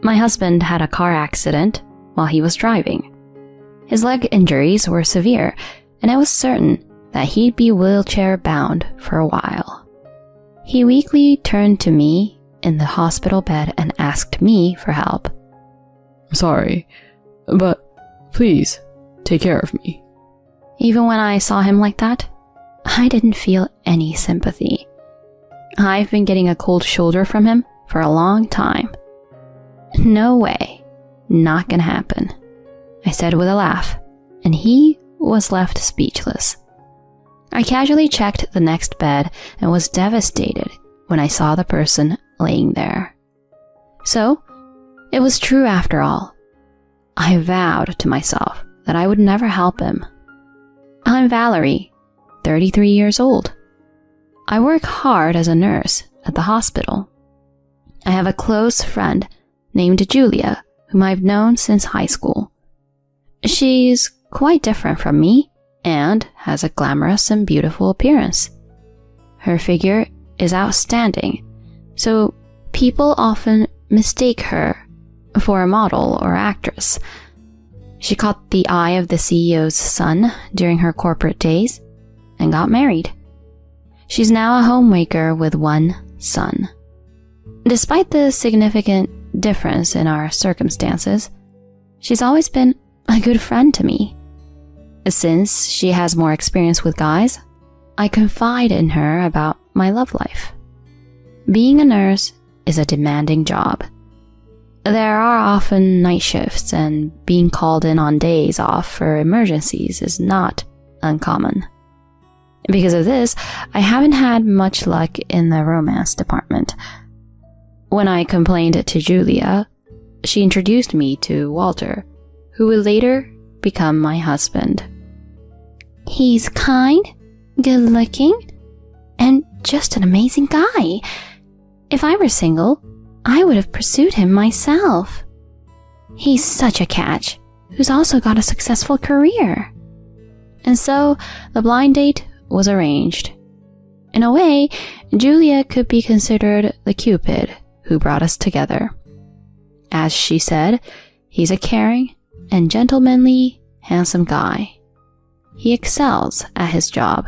My husband had a car accident while he was driving. His leg injuries were severe, and I was certain that he'd be wheelchair-bound for a while. He weakly turned to me in the hospital bed and asked me for help. "Sorry, but please take care of me." Even when I saw him like that, I didn't feel any sympathy. I've been getting a cold shoulder from him for a long time. "No way, not gonna happen," I said with a laugh, and he was left speechless. I casually checked the next bed and was devastated when I saw the person laying there. So, it was true after all. I vowed to myself that I would never help him. I'm Valerie, 33 years old. I work hard as a nurse at the hospital. I have a close friend named Julia, whom I've known since high school. She's quite different from me and has a glamorous and beautiful appearance. Her figure is outstanding, so people often mistake her for a model or actress. She caught the eye of the CEO's son during her corporate days and got married. She's now a homemaker with one son. Despite the significant difference in our circumstances, she's always been a good friend to me. Since she has more experience with guys, I confide in her about my love life. Being a nurse is a demanding job. There are often night shifts, and being called in on days off for emergencies is not uncommon. Because of this, I haven't had much luck in the romance department. When I complained to Julia, she introduced me to Walter, who would later become my husband. He's kind, good-looking, and just an amazing guy. If I were single, I would have pursued him myself. He's such a catch, who's also got a successful career. And so, the blind date was arranged. In a way, Julia could be considered the Cupid who brought us together. As she said, he's a caring and gentlemanly, handsome guy. He excels at his job,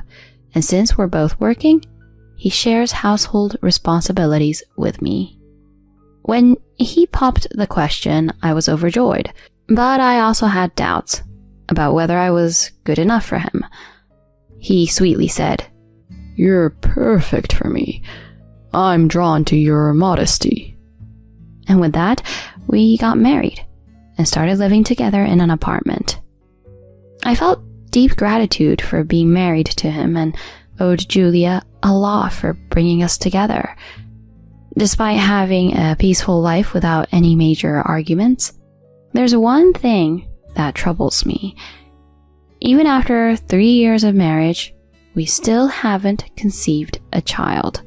and since we're both working, he shares household responsibilities with me. When he popped the question, I was overjoyed, but I also had doubts about whether I was good enough for him. He sweetly said, "You're perfect for me. I'm drawn to your modesty." And with that, we got married and started living together in an apartment. I felt deep gratitude for being married to him and owed Julia a lot for bringing us together. Despite having a peaceful life without any major arguments, there's one thing that troubles me. Even after 3 years of marriage, we still haven't conceived a child.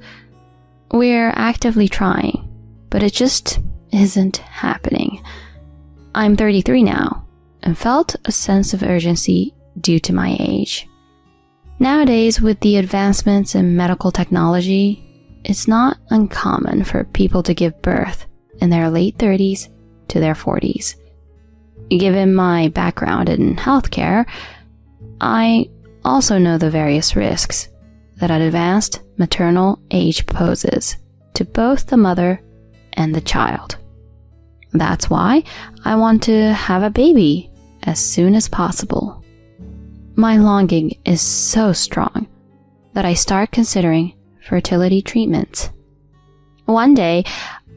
We're actively trying, but it just isn't happening. I'm 33 now and felt a sense of urgency due to my age. Nowadays, with the advancements in medical technology, it's not uncommon for people to give birth in their late 30s to their 40s. Given my background in healthcare, I also know the various risks that an advanced maternal age poses to both the mother and the child. That's why I want to have a baby as soon as possible. My longing is so strong that I start considering fertility treatments. One day,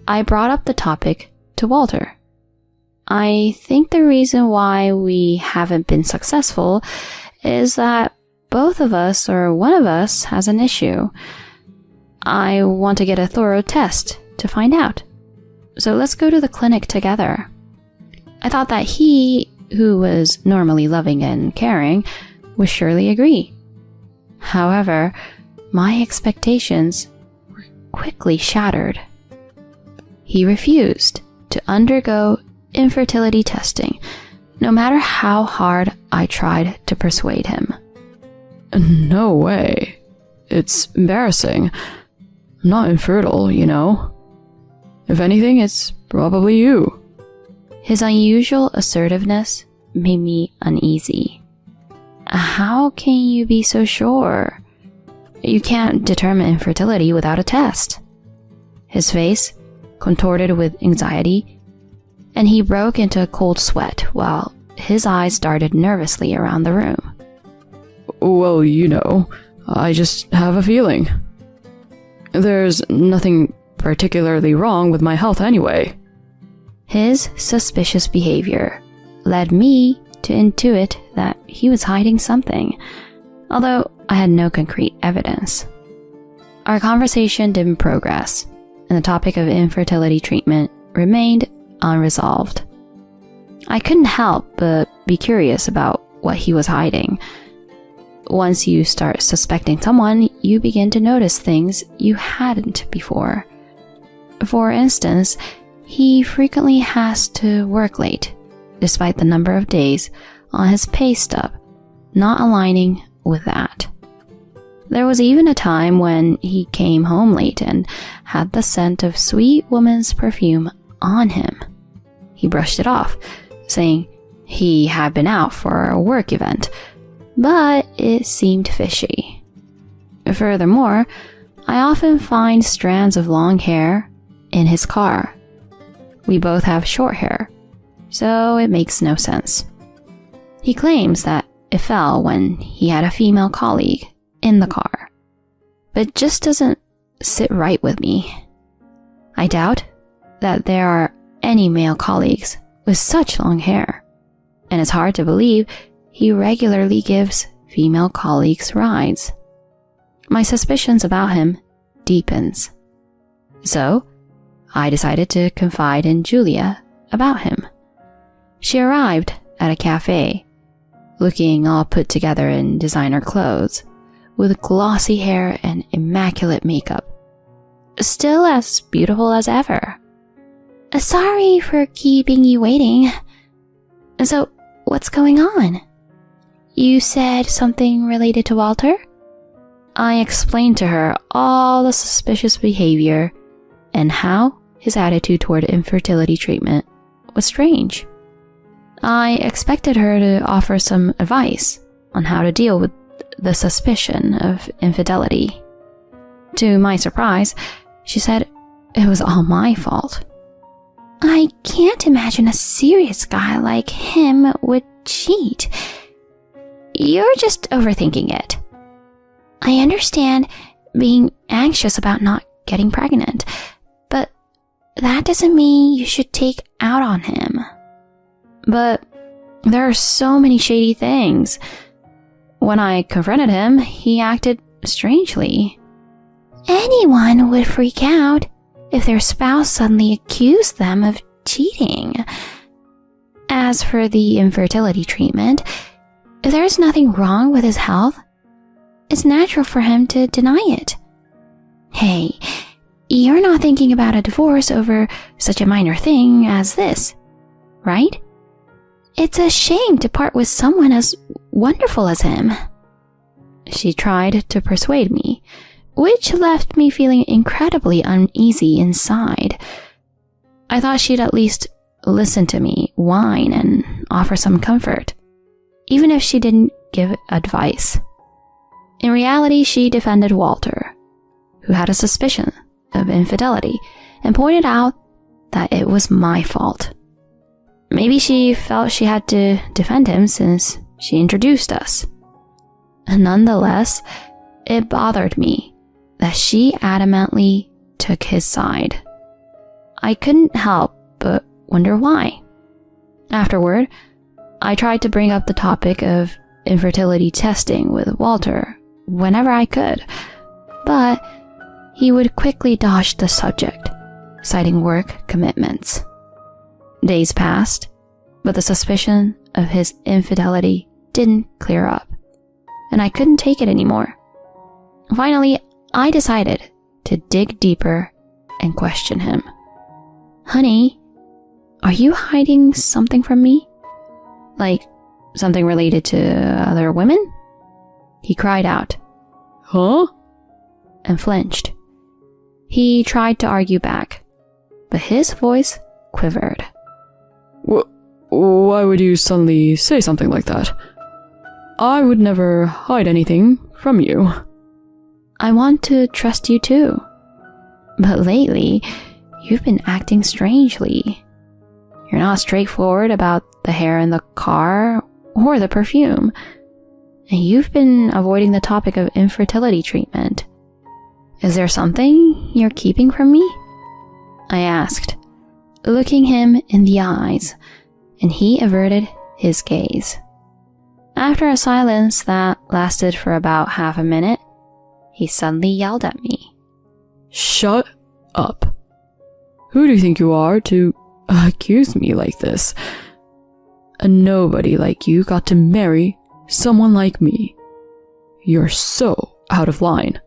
I brought up the topic to Walter. I think the reason why we haven't been successful is that both of us or one of us has an issue. I want to get a thorough test to find out. So let's go to the clinic together. I thought that he, who was normally loving and caring, would surely agree. However, my expectations were quickly shattered. He refused to undergo infertility testing, no matter how hard I tried to persuade him. "No way. It's embarrassing. I'm not infertile, you know. If anything, it's Probably you. His unusual assertiveness made me uneasy. How can you be so sure? You can't determine infertility without a test. His face contorted with anxiety, and he broke into a cold sweat while his eyes darted nervously around the room. Well, I just have a feeling. There's nothing particularly wrong with my health anyway. His suspicious behavior led me to intuit that he was hiding something, although I had no concrete evidence. Our conversation didn't progress, and the topic of infertility treatment remained unresolved. I couldn't help but be curious about what he was hiding. Once you start suspecting someone, you begin to notice things you hadn't before. For instance, he frequently has to work late, despite the number of days on his pay stub not aligning with that. There was even a time when he came home late and had the scent of sweet woman's perfume on him. He brushed it off, saying he had been out for a work event, but it seemed fishy. Furthermore, I often find strands of long hair in his car. We both have short hair, so it makes no sense. He claims that it fell when he had a female colleague in the car, but it just doesn't sit right with me. I doubt that there are any male colleagues with such long hair, and it's hard to believe he regularly gives female colleagues rides. My suspicions about him deepens. So, I decided to confide in Julia about him. She arrived at a cafe, looking all put together in designer clothes, with glossy hair and immaculate makeup. Still as beautiful as ever. Sorry for keeping you waiting. So, what's going on? You said something related to Walter? I explained to her all the suspicious behavior and how his attitude toward infertility treatment was strange. I expected her to offer some advice on how to deal with the suspicion of infidelity. To my surprise, she said it was all my fault. I can't imagine a serious guy like him would cheat. You're just overthinking it. I understand being anxious about not getting pregnant, but that doesn't mean you should take out on him. But there are so many shady things. When I confronted him, he acted strangely. Anyone would freak out if their spouse suddenly accused them of cheating. As for the infertility treatment, there's nothing wrong with his health. It's natural for him to deny it. Hey, you're not thinking about a divorce over such a minor thing as this, right? It's a shame to part with someone as wonderful as him. She tried to persuade me, which left me feeling incredibly uneasy inside. I thought she'd at least listen to me whine and offer some comfort, even if she didn't give advice. In reality, she defended Walter, who had a suspicion of infidelity, and pointed out that it was my fault. Maybe she felt she had to defend him since she introduced us. Nonetheless, it bothered me that she adamantly took his side. I couldn't help but wonder why. Afterward, I tried to bring up the topic of infertility testing with Walter whenever I could, but he would quickly dodge the subject, citing work commitments. Days passed, but the suspicion of his infidelity didn't clear up, and I couldn't take it anymore. Finally, I decided to dig deeper and question him. Honey, are you hiding something from me? Like something related to other women? He cried out. Huh? And flinched. He tried to argue back, but his voice quivered. Why would you suddenly say something like that? I would never hide anything from you. I want to trust you too. But lately, you've been acting strangely. You're not straightforward about the hair in the car or the perfume. And you've been avoiding the topic of infertility treatment. Is there something you're keeping from me? I asked, looking him in the eyes, and he averted his gaze. After a silence that lasted for about half a minute, he suddenly yelled at me. Shut up. Who do you think you are to accuse me like this? And nobody like you got to marry someone like me. You're so out of line.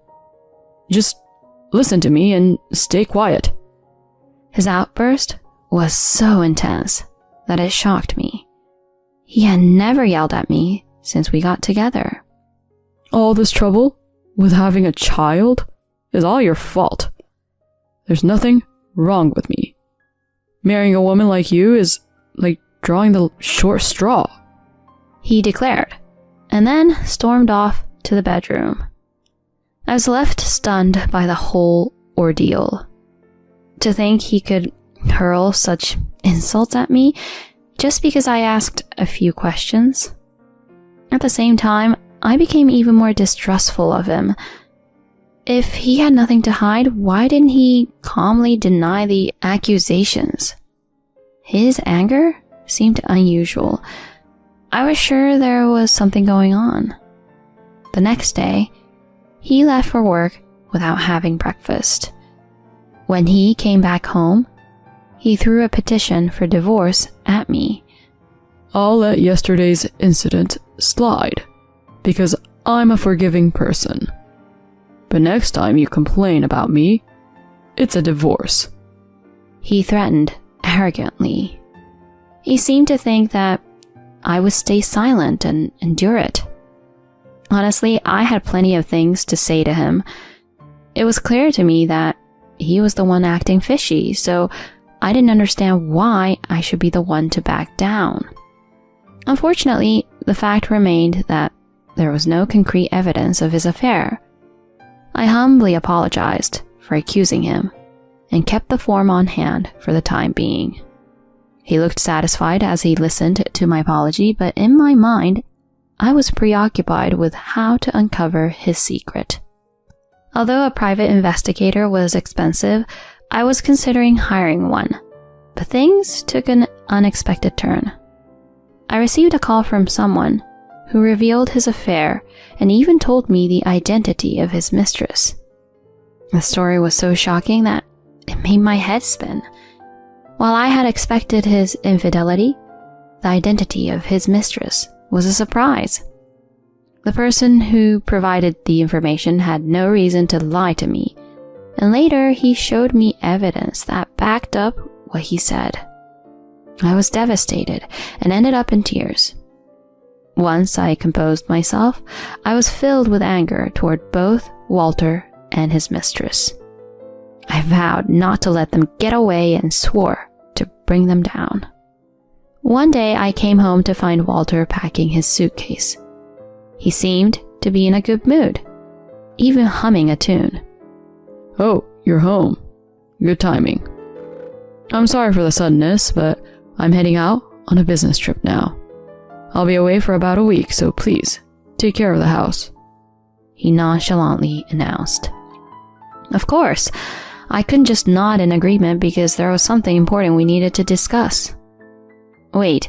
Just listen to me and stay quiet. His outburst was so intense that it shocked me. He had never yelled at me since we got together. All this trouble with having a child is all your fault. There's nothing wrong with me. Marrying a woman like you is like drawing the short straw, he declared, and then stormed off to the bedroom. I was left stunned by the whole ordeal. To think he could hurl such insults at me just because I asked a few questions. At the same time, I became even more distrustful of him. If he had nothing to hide, why didn't he calmly deny the accusations? His anger seemed unusual. I was sure there was something going on. The next day, he left for work without having breakfast. When he came back home, he threw a petition for divorce at me. I'll let yesterday's incident slide, because I'm a forgiving person. But next time you complain about me, it's a divorce. He threatened arrogantly. He seemed to think that I would stay silent and endure it. Honestly, I had plenty of things to say to him. It was clear to me that he was the one acting fishy, so I didn't understand why I should be the one to back down. Unfortunately, the fact remained that there was no concrete evidence of his affair. I humbly apologized for accusing him and kept the form on hand for the time being. He looked satisfied as he listened to my apology, but in my mind, I was preoccupied with how to uncover his secret. Although a private investigator was expensive, I was considering hiring one, but things took an unexpected turn. I received a call from someone who revealed his affair and even told me the identity of his mistress. The story was so shocking that it made my head spin. While I had expected his infidelity, the identity of his mistress was a surprise. The person who provided the information had no reason to lie to me, and later he showed me evidence that backed up what he said. I was devastated and ended up in tears. Once I composed myself, I was filled with anger toward both Walter and his mistress. I vowed not to let them get away and swore to bring them down. One day I came home to find Walter packing his suitcase. He seemed to be in a good mood, even humming a tune. Oh, you're home. Good timing. I'm sorry for the suddenness, but I'm heading out on a business trip now. I'll be away for about a week, so please, take care of the house, he nonchalantly announced. Of course, I couldn't just nod in agreement because there was something important we needed to discuss. Wait,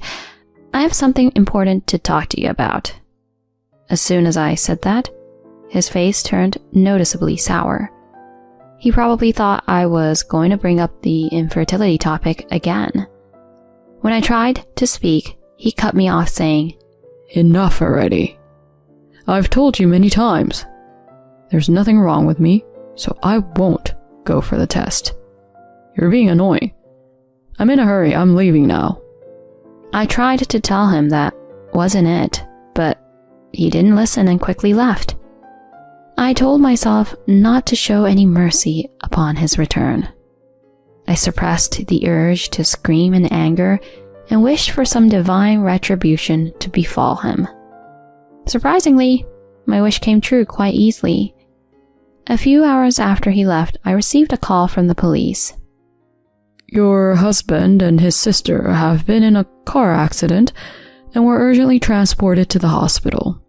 I have something important to talk to you about. As soon as I said that, his face turned noticeably sour. He probably thought I was going to bring up the infertility topic again. When I tried to speak, he cut me off saying, Enough already. I've told you many times. There's nothing wrong with me, so I won't go for the test. You're being annoying. I'm in a hurry, I'm leaving now. I tried to tell him that wasn't it, but he didn't listen and quickly left. I told myself not to show any mercy upon his return. I suppressed the urge to scream in anger and wished for some divine retribution to befall him. Surprisingly, my wish came true quite easily. A few hours after he left, I received a call from the police. Your husband and his sister have been in a car accident and were urgently transported to the hospital.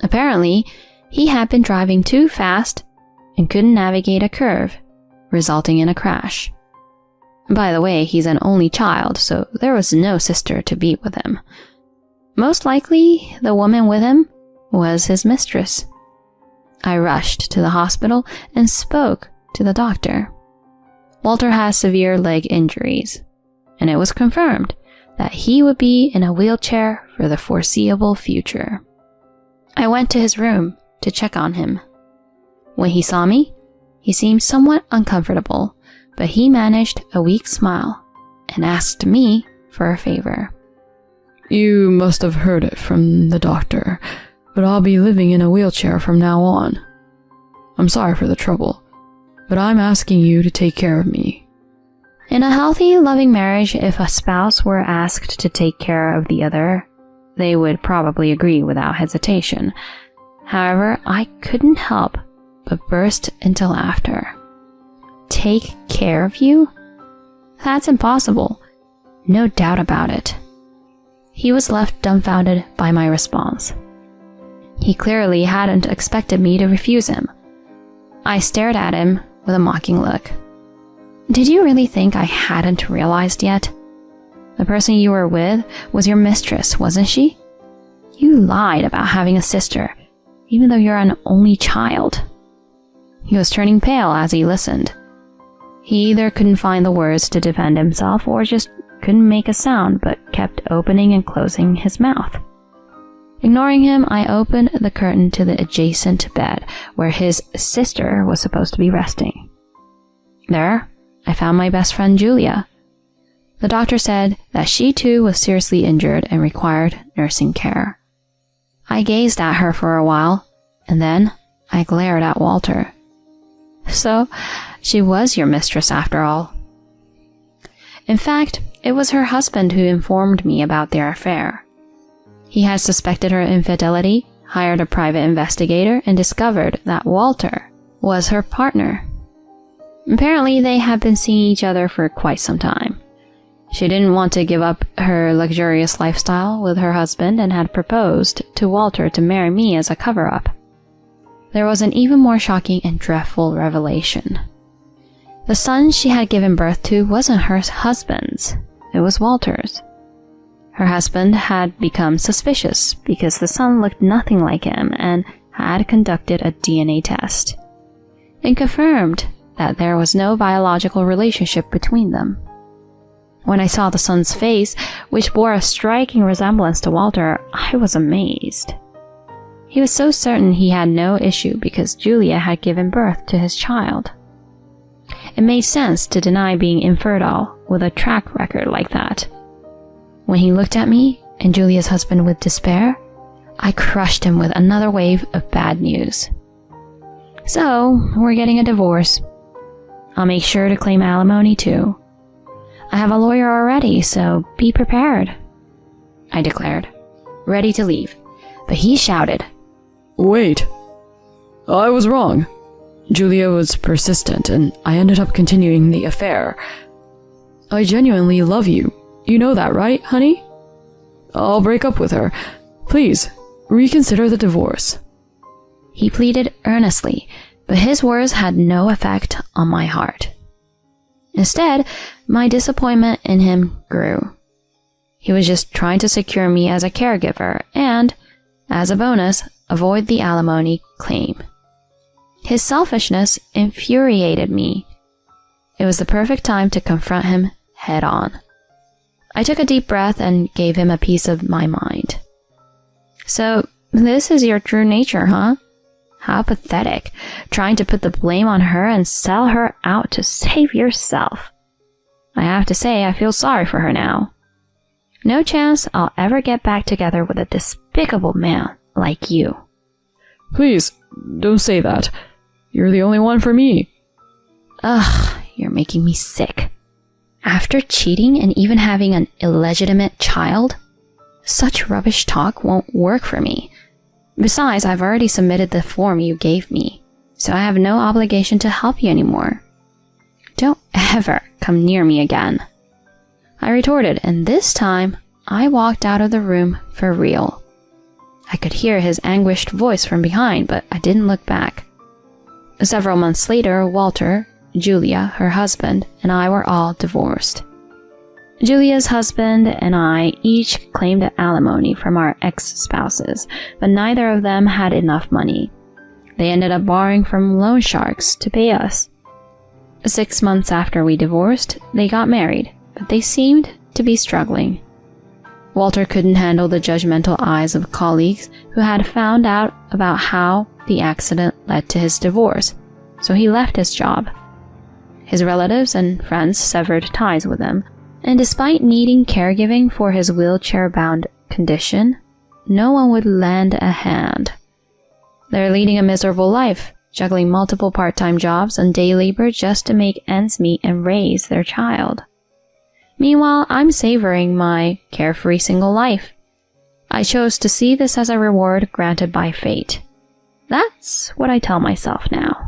Apparently, he had been driving too fast and couldn't navigate a curve, resulting in a crash. By the way, he's an only child, so there was no sister to be with him. Most likely, the woman with him was his mistress. I rushed to the hospital and spoke to the doctor. Walter has severe leg injuries, and it was confirmed that he would be in a wheelchair for the foreseeable future. I went to his room to check on him. When he saw me, he seemed somewhat uncomfortable, but he managed a weak smile and asked me for a favor. You must have heard it from the doctor, but I'll be living in a wheelchair from now on. I'm sorry for the trouble, but I'm asking you to take care of me. In a healthy, loving marriage, if a spouse were asked to take care of the other, they would probably agree without hesitation. However, I couldn't help but burst into laughter. Take care of you? That's impossible. No doubt about it. He was left dumbfounded by my response. He clearly hadn't expected me to refuse him. I stared at him with a mocking look. Did you really think I hadn't realized yet? The person you were with was your mistress, wasn't she? You lied about having a sister, even though you're an only child. He was turning pale as he listened. He either couldn't find the words to defend himself or just couldn't make a sound but kept opening and closing his mouth. Ignoring him, I opened the curtain to the adjacent bed where his sister was supposed to be resting. There, I found my best friend Julia. The doctor said that she too was seriously injured and required nursing care. I gazed at her for a while, and then I glared at Walter. So, she was your mistress after all. In fact, it was her husband who informed me about their affair. He had suspected her infidelity, hired a private investigator, and discovered that Walter was her partner. Apparently, they had been seeing each other for quite some time. She didn't want to give up her luxurious lifestyle with her husband and had proposed to Walter to marry me as a cover-up. There was an even more shocking and dreadful revelation. The son she had given birth to wasn't her husband's, it was Walter's. Her husband had become suspicious because the son looked nothing like him and had conducted a DNA test. It confirmed that there was no biological relationship between them. When I saw the son's face, which bore a striking resemblance to Walter, I was amazed. He was so certain he had no issue because Julia had given birth to his child. It made sense to deny being infertile with a track record like that. When he looked at me and Julia's husband with despair, I crushed him with another wave of bad news. So, we're getting a divorce. I'll make sure to claim alimony too. I have a lawyer already, so be prepared, I declared, ready to leave. But he shouted, Wait. I was wrong. Julia was persistent, and I ended up continuing the affair. I genuinely love you. You know that, right, honey? I'll break up with her. Please, reconsider the divorce. He pleaded earnestly, but his words had no effect on my heart. Instead, my disappointment in him grew. He was just trying to secure me as a caregiver and, as a bonus, avoid the alimony claim. His selfishness infuriated me. It was the perfect time to confront him head on. I took a deep breath and gave him a piece of my mind. So, this is your true nature, huh? How pathetic, trying to put the blame on her and sell her out to save yourself. I have to say, I feel sorry for her now. No chance I'll ever get back together with a despicable man like you. Please, don't say that. You're the only one for me. Ugh, you're making me sick. After cheating and even having an illegitimate child? Such rubbish talk won't work for me. Besides, I've already submitted the form you gave me, so I have no obligation to help you anymore. Don't ever come near me again. I retorted, and this time, I walked out of the room for real. I could hear his anguished voice from behind, but I didn't look back. Several months later, Walter, Julia, her husband, and I were all divorced. Julia's husband and I each claimed alimony from our ex-spouses, but neither of them had enough money. They ended up borrowing from loan sharks to pay us. 6 months after we divorced, they got married, but they seemed to be struggling. Walter couldn't handle the judgmental eyes of colleagues who had found out about how the accident led to his divorce, so he left his job. His relatives and friends severed ties with him, and despite needing caregiving for his wheelchair-bound condition, no one would lend a hand. They're leading a miserable life, juggling multiple part-time jobs and day labor just to make ends meet and raise their child. Meanwhile, I'm savoring my carefree single life. I chose to see this as a reward granted by fate. That's what I tell myself now.